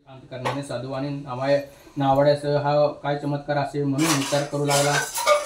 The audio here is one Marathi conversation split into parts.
शांत करण्याने साधूवाणी नावाड्यासह हा काय चमत्कार असे म्हणून विचार करू लागला।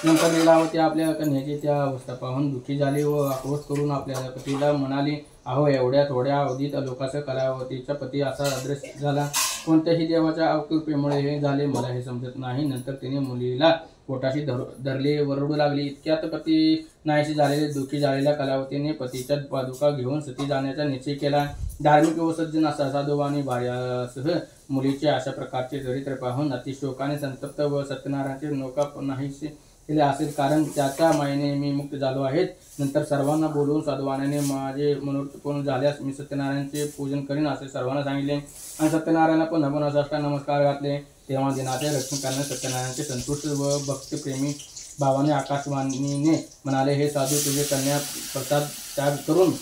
नंतर लीलावती आपल्या कन्येची त्या अवस्था पाहून दुःखी झाली व आक्रोश करून आपल्या पतीला म्हणाली, अहो एवढ्या थोड्या अवधीत लोकांसह कलावतीचा पती असा अदृश्य झाला, कोणत्याही देवाच्या अकृपेमुळे हे झाले मला हे समजत नाही। नंतर तिने मुलीला पोटाशी धरले व रडू लागली। इतक्यात पती नाहीशी झालेले दुःखी झालेल्या कलावतीने पतीच्या पादुका घेऊन सती जाण्याचा निश्चय केला। धार्मिक व सज्जन असा साधूवाणी भार्यासह मुलीचे अशा प्रकारचे चरित्र पाहून अतिशोकाने संतप्त व सत्यनारायणाचे नौका नाहीसे केले असेल, कारण त्याच्या मायेने मी मुक्त झालो आहे। नंतर सर्वांना बोलवून साधूवाण्याने माझे मनोरथ पूर्ण झाल्यास मी सत्यनारायणाचे पूजन करीन असे सर्वांना सांगितले आणि सत्यनारायणाला पुन्हा पुन्हा साष्टांग नमस्कार घातले। तेव्हा दिनाचे रक्षण करण्यास सत्यनारायणाचे संतुष्ट व भक्तिप्रेमी भावाने आकाशवाणीने म्हणाले, हे साधू तुझे कन्या प्रसाद त्याग करून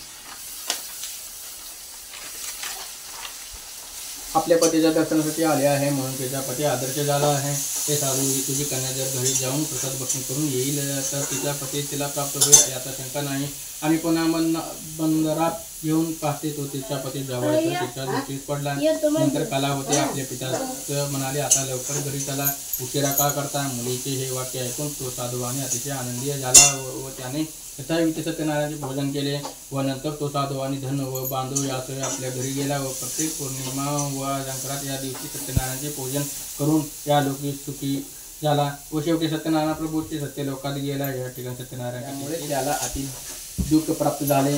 आपल्या पतीच्या दर्शनासाठी आले आहे, म्हणून तिचा पती आदर्श झाला आहे। हे साधू तुझी कन्या जर घरी जाऊन प्रसाद भक्षण करून येईल तर तिचा पती तिला प्राप्त होईल याचा शंका नाही। आणि पुन्हा बंदरात येऊन पाहते तो तिचा पती जवळ तिच्या दृष्टीस पडला। नंतर कलावती आपल्या पित्यास म्हणाले, आता लवकर घरी चला, उशिरा का करता। मुलीचे हे वाक्य ऐकून तो साधूवाणी अतिशय आनंदी झाला व त्याने यथाविधी सत्यनारायणाचे भोजन केले व नंतर तो साधूवाणी धन व बांधव यासह आपल्या घरी गेला व प्रत्येक पौर्णिमा व संक्रांत या दिवशी सत्यनारायणाचे पूजन करून या लोकी सुखी झाला व शेवटी सत्यनारायण प्रभूचे सत्य लोकात गेला। या ठिकाणी सत्यनारायणामुळे त्याला अति दुःख प्राप्त झाले।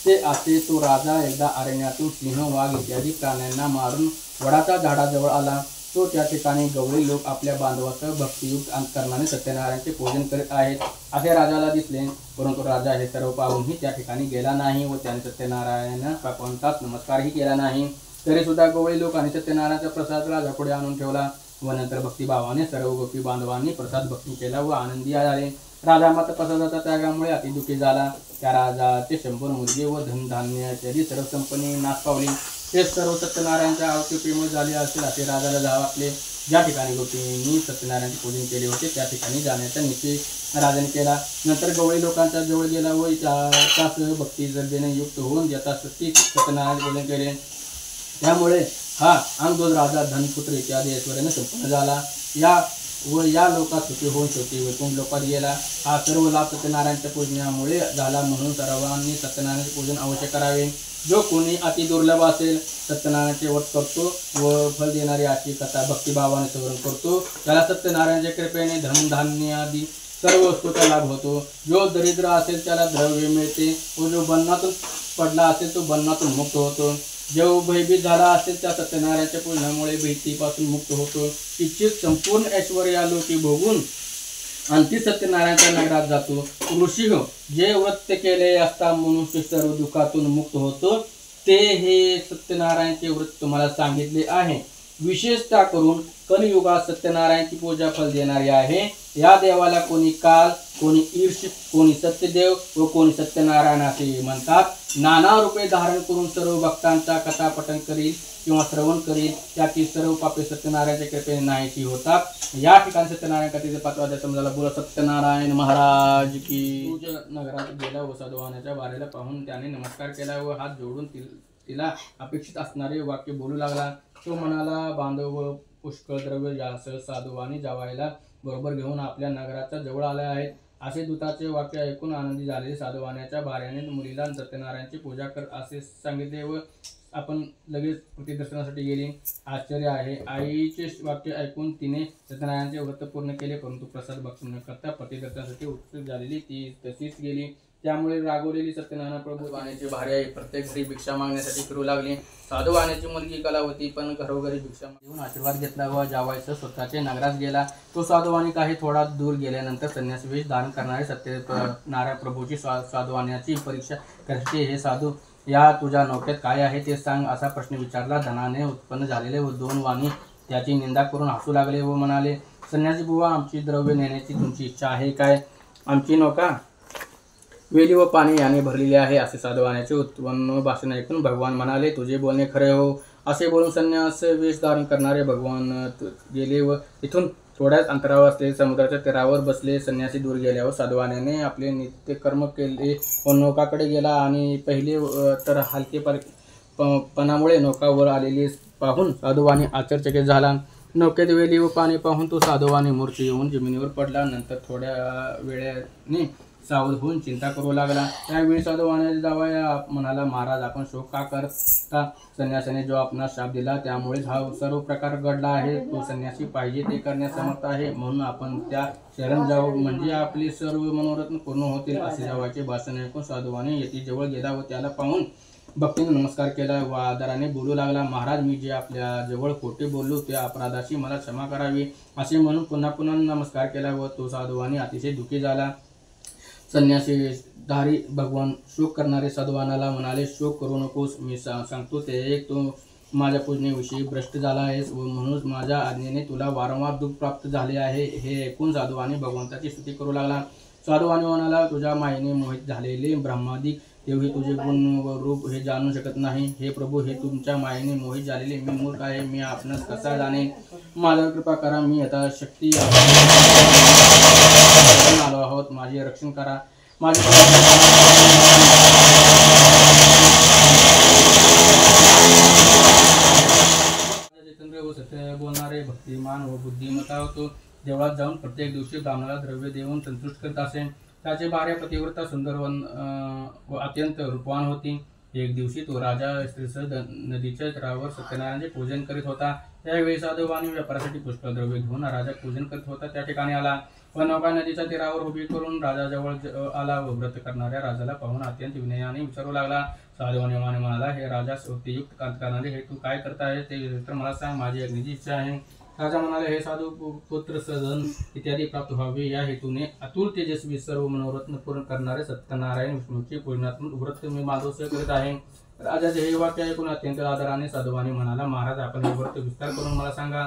ते असे तो राजा एकदा अरण्यातून सिंह वाघ इत्यादी प्राण्यांना मारून वडाच्या झाडाजवळ आला। तो त्या ठिकाणी गवळी लोक आपल्या बांधवासह भक्तियुक्त अंतकरणाने सत्यनारायणाचे पूजन करीत आहेत असे राजाला दिसले, परंतु राजा हे सर्व पाहूनही त्या ठिकाणी गेला नाही व त्याने सत्यनारायण भगवंतास नमस्कारही केला नाही। तरी सुद्धा गवळी लोकांनी सत्यनारायणाचा प्रसाद राजापुढे आणून ठेवला व नंतर भक्तिभावाने सर्व गोपी बांधवांनी प्रसाद भक्षण केला व आनंदी झाले। राजा मात्र प्रसादाच्या त्यागामुळे अतिदुःखी झाला। त्या राजाचे 100 मुलगे व धनधान्य इत्यादी सर्व संपत्ती नाश पावली। ते सर्व सत्यनारायणाच्या अवतीप्रेम झाले असेल असे राजाला वाटले। ज्या ठिकाणी गोपींनी सत्यनारायणाचे पूजन केले होते त्या ठिकाणी जाण्याचा निश्चय राजाने केला। नंतर गवळी लोकांच्या जवळ गेला व त्यासह भक्ती श्रद्धेने युक्त होऊन यथाशक्ती सत्यनारायण पूजन केले। त्यामुळे हा अंगदोज राजा धनपुत्र इत्यादी ऐश्वर्याने संपन्न झाला। या लोकात सुखी होऊन शेवटी वैकुंठ लोकात गेला। हा सर्व लाभ सत्यनारायणाच्या पूजनामुळे झाला, म्हणून सर्वांनी सत्यनारायणाचे पूजन अवश्य करावे। जो कोणी अति दुर्लभ असेल सत्यनारायणाचे व्रत करतो व फल देणारी अशी कथा भक्तिभावाने स्मरण करतो त्याला सत्यनारायणाच्या कृपेने धनधान्य आदी सर्व वस्तूचा लाभ होतो। जो दरिद्र असेल त्याला द्रव्य मिळते व जो बंधनातून पडला असेल तो बंधनातून मुक्त होतो। जो भयभीत झाला असेल त्या सत्यनारायणाच्या पूजनामुळे भीतीपासून मुक्त होतो। इच्छित संपूर्ण ऐश्वर्यालोकी भोगून अंती सत्यनारायणाच्या नगरात जातो। ऋषी हो, जे व्रत केले असता मनुष्य सर्व दुःखातून मुक्त होतो ते हे सत्यनारायणाचे व्रत तुम्हाला सांगितले आहे। विशेषतः करून कलियुगात सत्यनारायणाची पूजा फल देणारी आहे। या देवाला कोणी काल, कोणी ईर्ष, कोणी सत्यदेव व कोणी सत्यनारायण असे म्हणतात। नाना रूपे धारण करून सर्व भक्तांचा कथापठन करील किंवा श्रवण करील त्याची सर्व पापे सत्यनारायणाच्या कृपेने नाहीशी होतात। या ठिकाणी सत्यनारायण कथेचे 5वा अध्याय समजायला बोला सत्यनारायण महाराज की। नगरात गेला व साधूवाण्याच्या वाऱ्याला पाहून त्याने नमस्कार केला व हात जोडून तिला अपेक्षित असणारे वाक्य बोलू लागला। तो म्हणाला, बांधव व पुष्कळ द्रव्य यासह साधूवाणी जावायला बरोबर घेऊन आपल्या नगराच्या जवळ आले आहेत। असे दूताचे वाक्य ऐकून आनंदी झालेले साधूवाण्याच्या भार्याने मुलीला सत्यनारायणाची पूजा कर असे सांगितले व आपण लगेच प्रतिदर्शनासाठी गेली। आश्चर्य आहे, आईचे वाक्य ऐकून तिने सत्यनारायणाचे व्रत पूर्ण केले, परंतु प्रसाद भक्षण न करता प्रतिदर्शनासाठी उत्सुक झालेली ती तशीच गेली। त्यामुळे रागवलेली सत्यनारायण प्रभू वाण्याची भार्या प्रत्येक घरी भिक्षा मागण्यासाठी फिरू लागली। साधू वाण्याची मुलगी कलावती पण घरोघरी भिक्षा घेऊन आशीर्वाद घेतला व जावायसह स्वतःच्या नगरात गेला। तो साधूवाणी काही थोडा दूर गेल्यानंतर संन्यास वेश धारण करणारे सत्यनारायण प्रभूची साधूवाण्याची परीक्षा करते। हे साधू, या तुझ्या नौक्यात काय आहे ते सांग असा प्रश्न विचारला। धनाने उत्पन्न झालेले व 2 वाणी त्याची निंदा करून हसू लागले व म्हणाले, संन्यासी बुवा, आमची द्रव्य नेण्याची तुमची इच्छा आहे काय? आमची नौका वेली व पाणी याने भरलेली आहे असे साधूवाण्याचे उत्पन्न भाषण ऐकून भगवान म्हणाले, तुझे बोलणे खरे हो। असे बोलून संन्यास वेश धारण करणारे भगवान गेले व तिथून थोड्याच अंतरावर असलेल्या समुद्राच्या तीरावर बसले। संन्यासी दूर गेल्यावर साधूवाण्याने आपले नित्यकर्म केले व नौकाकडे गेला आणि पहिले तर हलकेपणामुळे नौका वर आलेली पाहून साधुवाणी आश्चर्यचकित झाला. नौकेत वेली व पाणी पाहून तो साधुवाणी मूर्छी येऊन जमिनीवर पडला. नंतर थोड्या वेळाने सावध होऊन चिंता करू लागला. त्यावेळी साधुवाणी जावया म्हणाला, महाराज आपण शोक का करता? संन्यासाने जो आपणास शाप दिला त्यामुळेच हा सर्व प्रकार घडला आहे. तो संन्यासी पाहिजे ते करण्यास समर्थ आहे, म्हणून आपण त्या शरण जाऊ, म्हणजे आपले सर्व मनोरथ पूर्ण होतील. असे जावयाचे भाषण ऐकून साधुवाणी यती जवळ गेला व त्याला पाहून भक्तीने नमस्कार केला व आदराने बोलू लागला. महाराज, मी जे आपल्या जवळ खोटे बोललो त्या अपराधाची मला क्षमा करावी, असे म्हणून पुन्हा पुन्हा नमस्कार केला व तो साधुवाणी अतिशय दुःखी झाला. संन्यासी धारी भगवान शोक करणारे साधुवानाला म्हणाले, शोक करू नकोस, मी सांगतो ते एक, तू माझ्या पूजनेविषयी भ्रष्ट झाला आहेस व म्हणून माझ्या आज्ञेने तुला वारंवार दुःख प्राप्त झाले आहे. हे ऐकून साधुवाणी भगवंताची स्तुती करू लागला. साधुवाणी म्हणाला, तुझ्या मायेने मोहित झालेले ब्रह्मादिक तेवढी तुझे गुण व रूप हे जाणू शकत नाही. हे प्रभू, हे तुमच्या मायेने मोहित झालेले मी मूर्ख आहे. मी आपणास कसा जाणे? माझ्यावर कृपा करा. मी आता शक्ती आलो आहोत. माझे रक्षण करा. माझे जितेंद्र व सत्य बोलणारे भक्तिमान व बुद्धिमत्ता होतो. देवळात जाऊन प्रत्येक दिवशी ब्राह्मणाला द्रव्य देऊन संतुष्ट करत असे. त्याचे भार्या पतिव्रता सुंदर व अत्यंत रूपवान होती. एक दिवशी तो राजा स्त्रीसह नदीच्या तीरावर सत्यनारायणाचे पूजन करीत होता. त्यावेळी साधुवाणी व्यापारासाठी पुष्कळ द्रव्य घेऊन राजा पूजन करत होता त्या ठिकाणी आला व नौका नदीच्या तीरावर उभी करून राजाजवळ आला व व्रत करणाऱ्या राजाला पाहून अत्यंत विनयाने विचारू लागला. साधुवाणी म्हणाला, हे राजा, युक्त करणारे, हे तू काय करता आहे ते तर मला सांग. माझी अग्नीची इच्छा आहे. राजा म्हणाले, हे साधू, पुत्र सदन इत्यादी प्राप्त व्हावे या हेतूने अतुल तेजस्वी सर्व मनोरथ पूर्ण करणारे सत्यनारायण विष्णूचे पूजनात्मक व्रत मी माधवसह करीत आहे. राजाचे हे वाक्य ऐकून अत्यंत आदराने साधुवाणी म्हणाला, महाराज, आपण हे व्रत विस्तार करून मला सांगा.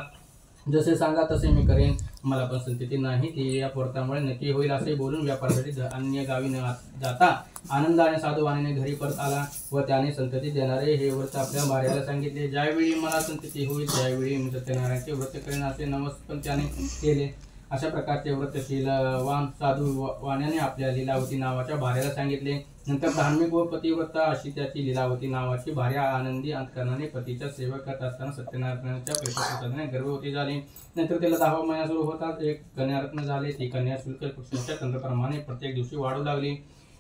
जसे सांगा तसे मी करेन. मला पण संतती नाही, ती या व्रतामुळे नक्की होईल. असे बोलून व्यापारासाठी अन्य गावी न जाता आनंदाने साधुवाणीने घरी परत आला व त्याने संतती देणारे हे व्रत आपल्या भार्याला सांगितले. ज्यावेळी मला संतती होईल त्यावेळी मी सत्यनारायणचे व्रत करेन असे नमस्कार त्याने केले. अशा प्रकारचे व्रतशीलवान साधुवाण्याने आपल्या लीलावती नावाच्या भार्याला सांगितले. नंतर धार्मिक व पतिव्रता अशी त्याची लीलावती नावाची भार्या आनंदी अंतकरणाने पतीच्या सेवा करत असताना सत्यनारायणाच्या प्रेमाने गर्भवती झाली. नंतर त्याला 10वा महिना सुरू होताच एक कन्यारत्न झाले. ती कन्या शुल्क पक्षांच्या तंत्राप्रमाणे प्रत्येक दिवशी वाढू लागली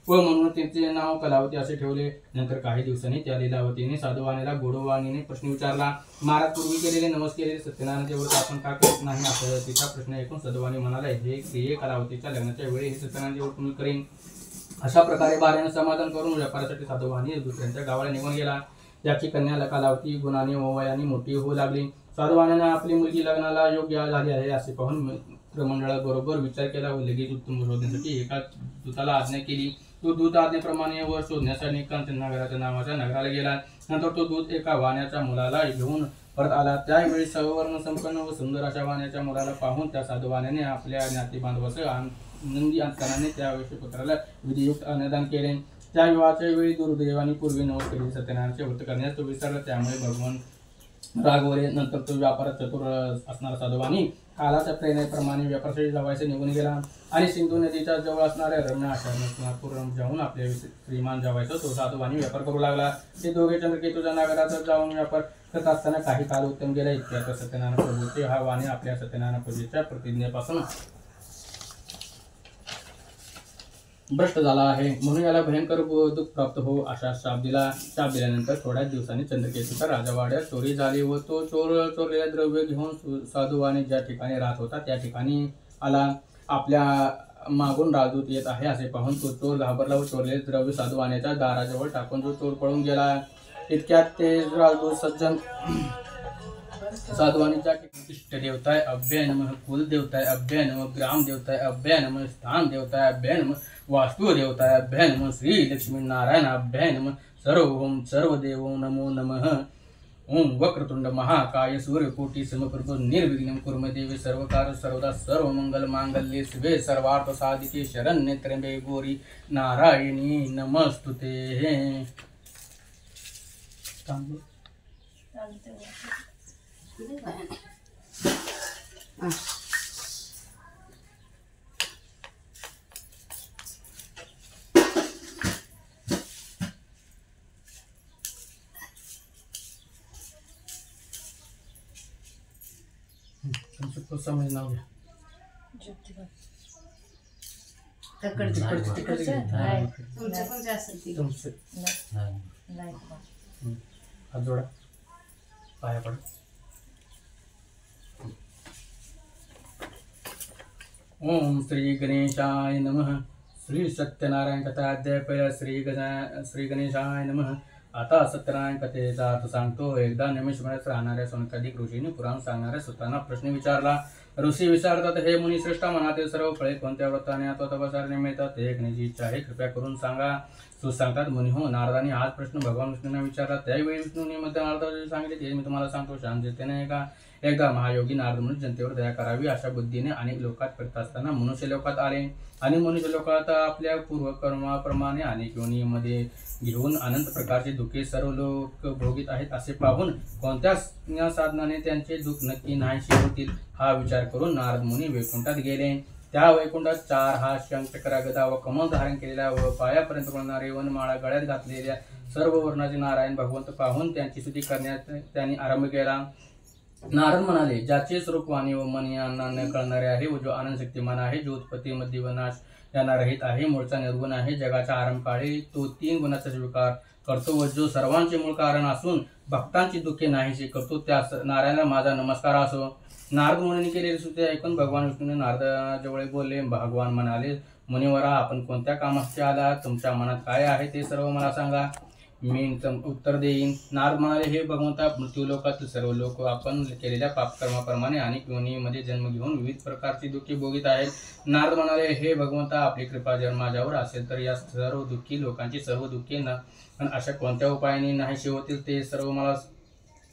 व म्हणून त्यांचे नाव कलावती असे ठेवले. नंतर काही दिवसांनी त्या लीलावतीने साधुवाणीला गोडवाणीने प्रश्न विचारला, महाराज, पूर्वी केलेले केलेले सत्यनारायणाचे व्रत आपण का करत नाही? असं तिचा प्रश्न ऐकून साधुवाणी म्हणाला, हे क्रिये कलावतीच्या लग्नाच्या वेळी हे सत्यनारायणाचे व्रत मी करेन. अशा प्रकारे भार्याने समाधान करून व्यापारासाठी साधुवाणी दुसऱ्यांच्या गावाला निघून गेला. त्याची कन्या कलावती गुणाने व वयाने मोठी होऊ लागली. साधुवाण्याने आपली मुलगी लग्नाला योग्य झाली आहे असे पाहून मित्रमंडळाबरोबर विचार केला व लगेच उत्तम शोधण्यासाठी एका दूताला आज्ञा केली. तो दूत आज्ञेप्रमाणे वर शोधण्यासाठी नगराच्या नावाच्या नगराला गेला. नंतर तो दूत एका वाण्याच्या मुलाला घेऊन परत आला. त्यावेळी सवर्ण संपन्न व सुंदर अशा वाण्याच्या मुलाला पाहून त्या साधुवाण्याने आपल्या ज्ञाती बांधवासह आनंदी अंतकरणाने त्या पुत्राला विधियुक्त अन्नदान केले. त्या विवाहाच्या वेळी दुर्दैवाने पूर्वी नवस केलेले सत्यनारायणाचे व्रत करण्यास तो विसरला. त्यामुळे भगवान रागवले. नंतर तो व्यापारात चतुर असणारा साधुवाणी कालाच्या प्रेरणेप्रमाणे व्यापारासाठी जावायचे निघून गेला आणि सिंधू नदीच्या जवळ असणाऱ्या रम्य आश्रमात जाऊन आपल्या श्रीमान जावायचा तो साधुवाणी व्यापार करू लागला. ते दोघे चंद्रकेतूच्या नगरात जाऊन व्यापार करत असताना काही काल उत्तम गेला. इतक्यात सत्यनारायण प्रभूचे हा वाणी आपल्या सत्यनारायण प्रभूच्या प्रतिज्ञेपासून भ्रष्ट झाला आहे, म्हणून याला भयंकर दुःख प्राप्त हो अशा शाप दिल्यानंतर थोड्याच दिवसांनी चंद्रकेतूच्या राजवाड्यात चोरी झाली व तो चोरलेल्या द्रव्य घेऊन साधुवाणी ज्या ठिकाणी राहत होता त्या ठिकाणी आला. आपल्या मागून राजदूत येत आहे असे पाहून तो चोर घाबरला व चोरलेले द्रव्य साधुवाणीच्या दाराजवळ टाकून जो चोर पळून गेला. इतक्यात ते राजदूत सज्जन साधुवाणीच्या इष्ट देवताय अभ्यय नमः, कुल देवताय अभ्यय नमः, ग्राम देवताय अभ्यय नमः, स्थान देवताय अभ्यय नमः, वास्तु देवताय अभ्यय नमः, श्री लक्ष्मी नारायण अभ्यय नमः, सर्वोम सर्वदेवो नमो नमः. ओम वक्रतुंड महाकाय सूर्यकोटि समप्रभ निर्विघ्नं कुरु मे देवी सर्वकार सर्वदा सर्वमंगल मांगल्ये शिवे सर्वार्थ साधिके शरण्ये त्र्यंबके गौरी नारायणी नमस्तुते. समज नाव घ्या. हात जोडा, पाया पडा. ओम श्री गणेशाय नमः. श्री सत्यनारायण कथा अध्याय पहिला. श्री गणेशाय नमः. आता सत्यनारायण कथेचा अर्थ सांगतो. एकदा निमिषभरात राहणाऱ्या सोनकादिक ऋषीने पुराण सांगणाऱ्या सुतांना प्रश्न विचारला. ऋषी विचारतात, हे मुनिश्रेष्ठ, मनातील सर्व फळे कोणत्या व्रताने अथवा तपस्याने मिळतात? ते ऐकण्याची इच्छा आहे, कृपया करून सांगा. सुत सांगतात, मुनी हो, नारदाने हाच प्रश्न भगवान विष्णूंना विचारला. त्यावेळी विष्णूने मध्ये नारदाला सांगितले, ते मी तुम्हाला सांगतो शांततेने ऐका. एकदा महायोगी नारद मुनी जनतेवर दया करावी अशा बुद्धीने अनेक लोकात फिरत असताना मनुष्य लोकात आले. आणि मनुष्य लोकात आपल्या पूर्वकर्माप्रमाणे अनेक योनीमध्ये घेऊन अनंत प्रकारचे दुःखे सर्व लोक भोगीत आहेत असे पाहून कोणत्या साधनाने त्यांचे दुःख नक्की नाहीसे होतील हा विचार करून नारद मुनी वैकुंठात गेले. त्या वैकुंठात 4 हात, शंख, चक्र, गदा व कमल धारण केलेल्या व पायापर्यंत पडणारे वनमाळा गळ्यात घातलेल्या सर्व वर्णाचे नारायण भगवंत पाहून त्यांची स्तुती करण्यात त्यांनी आरंभ केला. नारद म्हणाले, ज्याचे स्वरूप वाणी व मन यांना न कळणारे आहे व जो आनंद शक्तिमान आहे, जो उत्पत्ती मध्ये व नाश यांना रहित आहे, मूळचा निर्गुण आहे, जगाच्या आरंभ काळी तो 3 गुणाचा स्वीकार करतो व जो सर्वांचे मूळ कारण असून भक्तांची दुःखे नाहीशी करतो, त्या नारायणाला माझा नमस्कार असो. नारद मुनीने केलेली स्तुती ऐकून भगवान विष्णूने नारदाजवळ बोलले. भगवान म्हणाले, मुनिवरा, आपण कोणत्या कामासाठी आला? तुमच्या मनात काय आहे ते सर्व मला सांगा, मी उत्तर देईन. नारद म्हणाले, हे भगवंता, मृत्यूलोकातील सर्व लोक आपण केलेल्या पापकर्माप्रमाणे अनेक योनीमध्ये जन्म घेऊन विविध प्रकारची दुःखी भोगीत आहेत. नारद म्हणाले, हे भगवंता, आपली कृपा जर माझ्यावर असेल तर या सर्व दुःखी लोकांची सर्व दुःखे अशा कोणत्या उपायाने नाहीशी होतील ते सर्व मला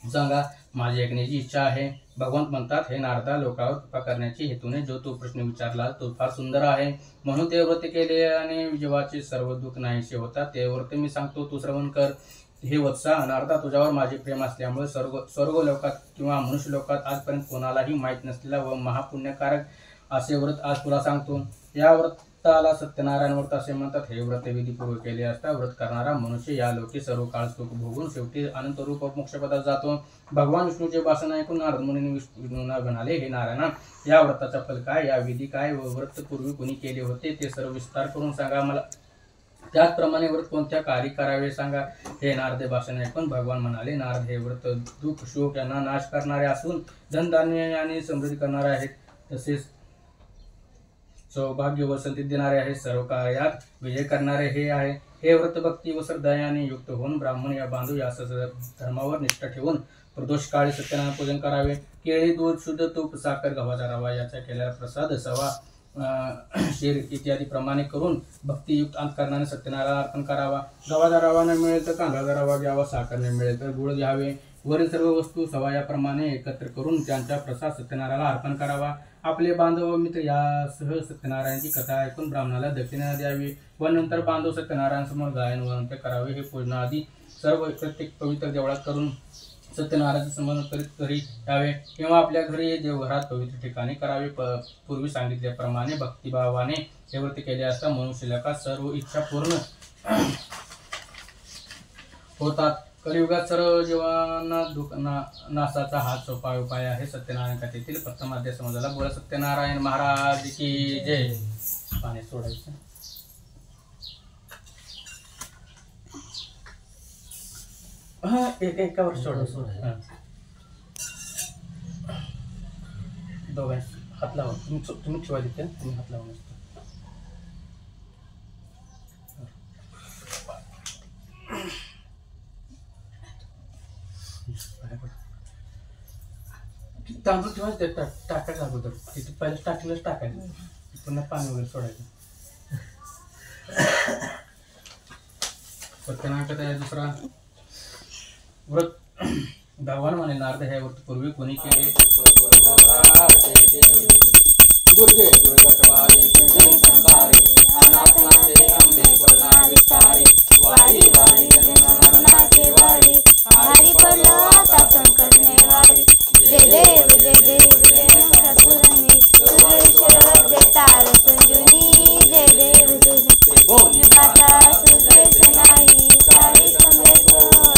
सांगा, माझी ऐकण्याची इच्छा आहे. भगवंत म्हणतात, हे नारदा, लोकांवर कृपा करण्याची हेतूने जो तू प्रश्न विचारला तो फार सुंदर आहे, म्हणून ते व्रत केले आणि जीवाचे सर्व दुःख नाहीसे होतात. ते व्रत मी सांगतो, तू श्रवण कर. हे वत्सा नारदा, तुझ्यावर माझे प्रेम असल्यामुळे स्वर्ग लोकात किंवा मनुष्य लोकात आजपर्यंत कोणालाही माहीत नसलेला व महापुण्यकारक असे व्रत आज तुला सांगतो. या व्रताला सत्यनारायण व्रत असे म्हणतात. हे व्रत विधीपूर्वक केले असता व्रत करणारा मनुष्य या लोकी सर्व काळ सुख भोगून शेवटी अनंत रूप मोक्षपदात जातो. भगवान विष्णूचे भाषण ऐकून नारद मुनीने विष्णूंना म्हणाले, हे नारायणा, या व्रताचा फल काय, या विधी काय व व्रत पूर्वी कुणी केले होते ते सर्व विस्तार करून सांगा मला. त्याचप्रमाणे व्रत कोणत्या कार्य करावे सांगा. हे नारद भाषण ऐकून भगवान म्हणाले, नारद, हे व्रत दुःख शोक यांना नाश करणारे असून धनधान्य आणि समृद्धी करणारे आहेत, तसेच सौभाग्य व संधी देणारे आहे, सर्व कार्यात विजय करणारे हे आहे. हे व्रत भक्ती व श्रद्धेने युक्त होऊन ब्राह्मण या बांधव या धर्मावर निष्ठा ठेवून प्रदोष काळी सत्यनारायण पूजन करावे. केळी, दूध, शुद्ध तूप, साखर, गव्हाचा रवा याचा केलेला प्रसाद, सवा, शीर इत्यादी प्रमाणे करून भक्तियुक्त अंतकरणाने सत्यनारायण अर्पण करावा. गव्हाचा रवा न मिळेल तर तांदळाचा रवा घ्यावा, साखर न मिळेल तर गुळ घ्यावे. वरील सर्व वस्तू सवा याप्रमाणे एकत्र करून त्यांचा प्रसाद सत्यनारायणाला अर्पण करावा. आपले बांधव व मित्र यासह सत्यनारायणची कथा ऐकून ब्राह्मणाला दक्षिणा द्यावी व नंतर बांधव सत्यनारायण समोर गायन व करावे. हे पूजनाआधी सर्व प्रत्येक पवित्र देवळात करून सत्यनारायणाचे स्मरण करीत घरी यावे किंवा आपल्या घरी देवघरात पवित्र ठिकाणी करावे. पूर्वी सांगितल्याप्रमाणे भक्तिभावाने हे व्रत केले असता मनुष्यलोकात सर्व इच्छा पूर्ण होतात. कलियुगात सर्व जीवांना दुःख नाशाचा हा सोपा उपाय आहे. सत्यनारायण कथेतील प्रथम अध्याय समाजाला बोला. सत्यनारायण महाराज की जय. पाणी सोडायचं. हा, एकावर सोडा. दोघांनी हात लावा. तुम्ही ठेवा तिथे, तुम्ही हात लावा. तांदूळ ठेवायचं ते टाकायचं अगोदर. तिथे पहिलं टाकलंच टाकायचं, पुन्हा पाणी वगैरे सोडायचं. सत्यनारायण कथा आहे दुसरा व्रत. भगवान म्हणे, नारद, हे व्रत पूर्वी कोणी केले? दुर्गे दुर्गटवारी तुझे संसारी, अनाथ नाथे अंबे पडला विस्तारी, वारी वारी जन्म मरणाचे वारी, आहारी पडलो आता संकट नेवारी. जय देव जय देव जय नमस्कारनी, सुरेश्वर जय तार संजुनी. जय देव जय त्रिभुवन पाता सुरेश नाही, सारी समवेत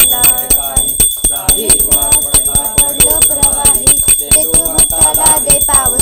लाडकारी, सारी पडला पडलो प्रवाही, ते तू भक्ताला दे पाव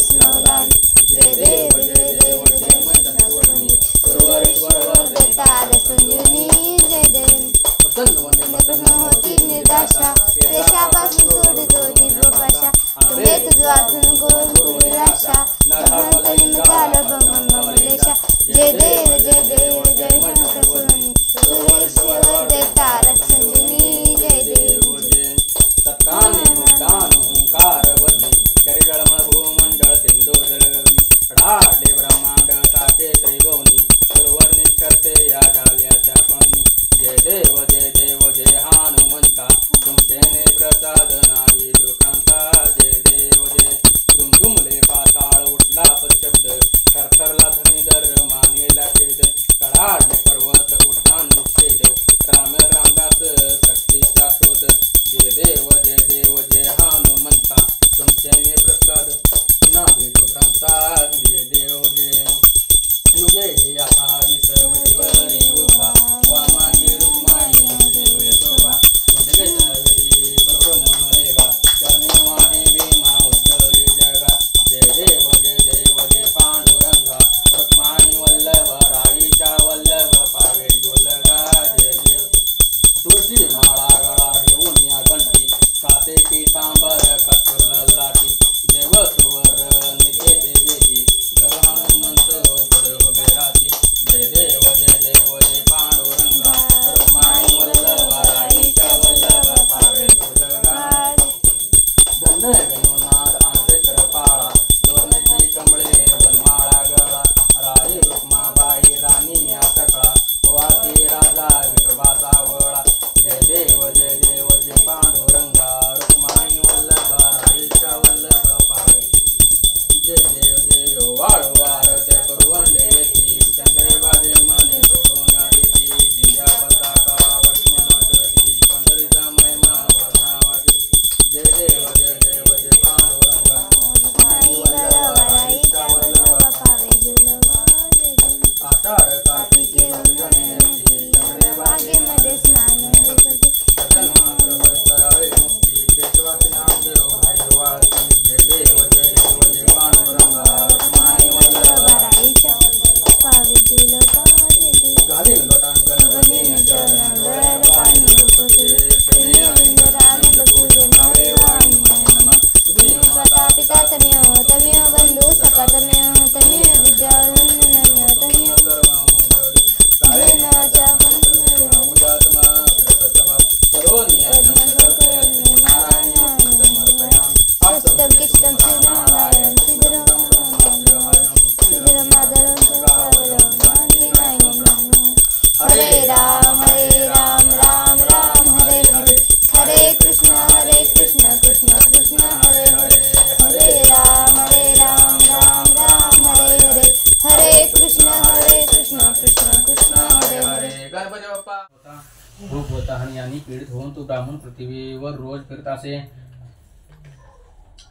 भूक व तहान यांनी पीडित होऊन तो ब्राह्मण पृथ्वीवर रोज फिरत असे.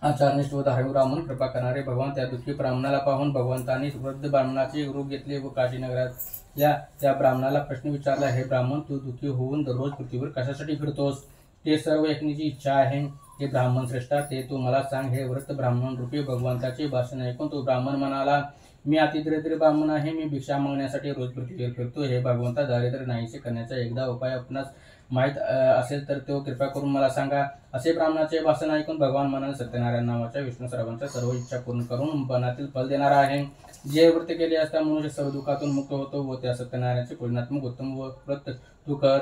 आचारनिष्ठ व धार्मिक ब्राह्मण कृपा करणारे भगवान त्या दुःखी ब्राह्मणाला पाहून भगवंतांनी वृद्ध ब्राह्मणाचे रूप घेतले व काशी नगरात त्या ब्राह्मणाला प्रश्न विचारला, हे ब्राह्मण, तू दुःखी होऊन दररोज पृथ्वीवर कशासाठी फिरतोस? ते सर्व ऐकण्याची इच्छा आहे. हे ब्राह्मण श्रेष्ठा, ते तू मला सांग. हे वृद्ध ब्राह्मण रूपी भगवंताचे भाषण ऐकून तो ब्राह्मण म्हणाला, मी अतिदरिद्र ब्राह्मण आहे. मी भिक्षा मागण्यासाठी रोज पृथ्वीवर फिरतो. हे भगवंता, दारिद्र्य नाहीसे करण्याचा एकदा उपाय आपणास माहीत असेल तर तो कृपा करून मला सांगा. असे ब्राह्मणाचे भाषण ऐकून भगवान म्हणाले, सत्यनारायण नावाच्या विष्णू सर्वांच्या सर्व इच्छा पूर्ण करून मनातील फल देणारा आहे. जे व्रत केले असता मनुष्य सर्व दुःखातून मुक्त होतो व त्या सत्यनारायणाचे पूजनात्मक उत्तम व्रत तू कर.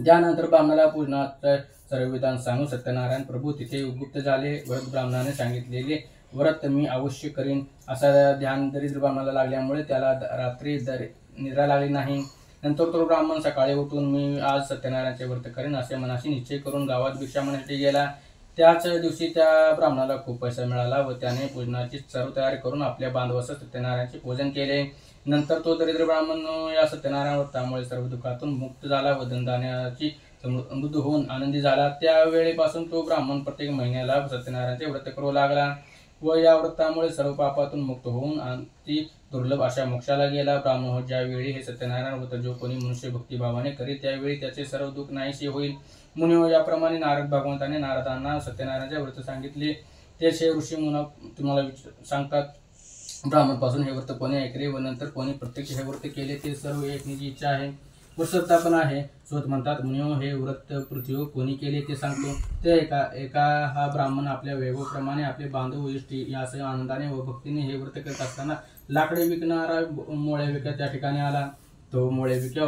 त्यानंतर ब्राह्मणाला पूजनाचे सर्व विधान सांगून सत्यनारायण प्रभू तिथे गुप्त झाले. व्रत ब्राह्मणाने सांगितलेले व्रत मी अवश्य करीन असा ध्यान दरिद्र ब्राह्मणाला लागल्यामुळे त्याला रात्री निद्रा लागली नाही. नंतर तो ब्राह्मण सकाळी उठून मी आज सत्यनारायणाचे व्रत करेन असे मनाशी निश्चय करून गावात भिक्षा मागण्यासाठी गेला. त्याच दिवशी त्या ब्राह्मणाला खूप पैसा मिळाला व त्याने पूजनाची सर्व तयारी करून आपल्या बांधवास सत्यनारायणाचे पूजन केले. नंतर तो दरिद्र ब्राह्मण या सत्यनारायण व्रतामुळे सर्व दुःखातून मुक्त झाला व धनधान्याची समृद्ध होऊन आनंदी झाला. त्यावेळेपासून तो ब्राह्मण प्रत्येक महिन्याला सत्यनारायणाचे व्रत करू लागला व या व्रतामुळे सर्व पापातून मुक्त होऊन अति दुर्लभ अशा मोक्षाला गेला. ब्राह्मण ज्यावेळी हे सत्यनारायण व्रत जो कोणी मनुष्य भक्तिभावाने करी त्यावेळी त्याचे सर्व दुःख नाहीसे होईल. मुनिहो, याप्रमाणे नारद भगवंताने नारदांना सत्यनारायणाचे व्रत सांगितले. तेच हे ऋषी मुना तुम्हाला सांगतात. ब्राह्मणपासून हे व्रत कोणी ऐकले व नंतर कोणी प्रत्यक्ष हे व्रत केले ते सर्व ऐकण्याची इच्छा आहे व श्रद्धा पण आहे. स्वत म्हणतात, मुनिहो, हे व्रत पृथ्वीवर कोणी केले ते सांगतो. ते एका हा ब्राह्मण आपल्या वैभवप्रमाणे आपले बांधव व इष्टी यासह आनंदाने व भक्तीने हे व्रत करत असताना लाकडे विकणारा मोळे विकत त्या ठिकाणी आला. तो मोळे विक्या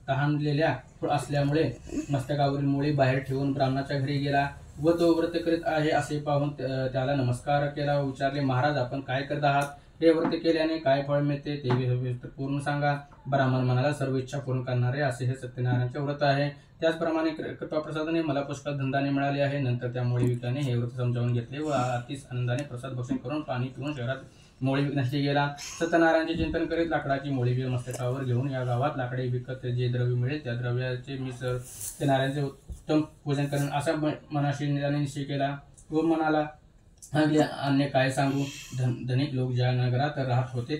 तहानलेल्या असल्यामुळे मस्तकावरील मोळी बाहेर ठेवून ब्राह्मणाच्या घरी गेला व तो व्रत करीत आहे असे पाहून त्याला नमस्कार केला व विचारले, महाराज, आपण काय करत आहात? हे व्रत केल्याने काय फळ मिळते ते पूर्ण सांगा. ब्राह्मण म्हणाला, सर्व इच्छा पूर्ण करणारे असे हे सत्यनारायणाचे व्रत आहे. त्याचप्रमाणे कृपाप्रसादाने मला पुष्कळ धनधान्य मिळाले आहे. नंतर त्या मोळी विक्याने हे व्रत समजावून घेतले व अतिच आनंदाने प्रसाद भक्षण करून पाणी पिऊन शहरात मोळी विकण्यासाठी गेला. सत्यनारायणाचे चिंतन करीत लाकडाची मोळी मस्तकावर घेऊन या गावात लाकडे विकत जे द्रव्य मिळेल त्या द्रव्याचे मी सत्यनारायणाचे उत्तम पूजन करेन असा मनाशी निश्चय केला व म्हणाला, अन्य काय सांगू. धनिक लोक ज्या नगरात राहत होते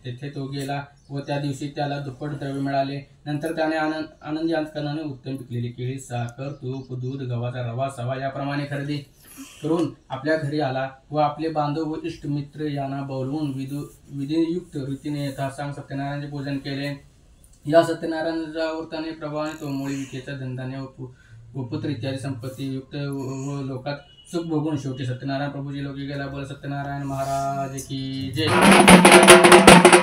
तेथे तो गेला व त्या दिवशी त्याला दुप्पट द्रव्य मिळाले. नंतर त्याने आनंदी अंतकरणाने उत्तम पिकलेली केळी, साखर, तूप, दूध, गव्हाचा रवा, सवा याप्रमाणे खरेदी करून आपल्या घरी आला व आपले बांधव व इष्ट मित्र यांना बोलवून विधियुक्त रीतीने यथासांग सत्यनारायणाचे पूजन केले. या सत्यनारायणाच्या व्रताने प्रभावाने तो मोळी विकेचा धनधान्य व पुत्र इत्यादी संपत्ती युक्त व लोकात सुख भोगून शेवटी सत्यनारायण प्रभूजी लोकी गेला. बोल सत्यनारायण महाराज की जय.